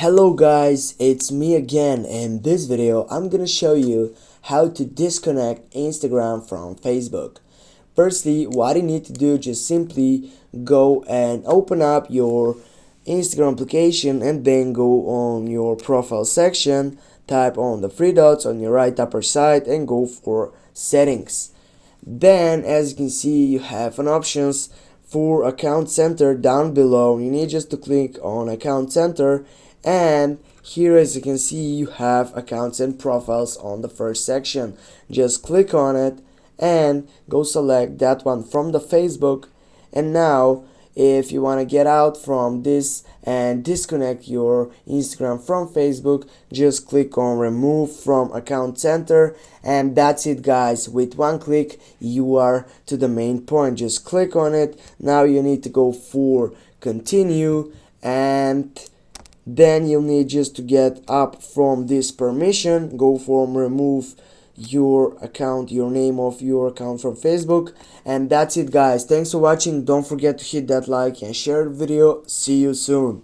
Hello guys, it's me again. In this video I'm gonna show you how to disconnect Instagram from Facebook. Firstly, what you need to do, just simply go and open up your Instagram application and then go on your profile section, type on the three dots on your right upper side and go for settings. Then as you can see, you have an options for account center down below. You need just to click on account center, and here as you can see you have accounts and profiles on the first section. Just click on it and go select that one from the Facebook. And now if you want to get out from this and disconnect your Instagram from Facebook, just click on remove from account center, and that's it guys. With one click you are to the main point. Just click on it. Now you need to go for continue, and then you'll need just to get up from this permission, go for remove your account, your name of your account from Facebook. And that's it guys. Thanks for watching. Don't forget to hit that like and share the video. See you soon.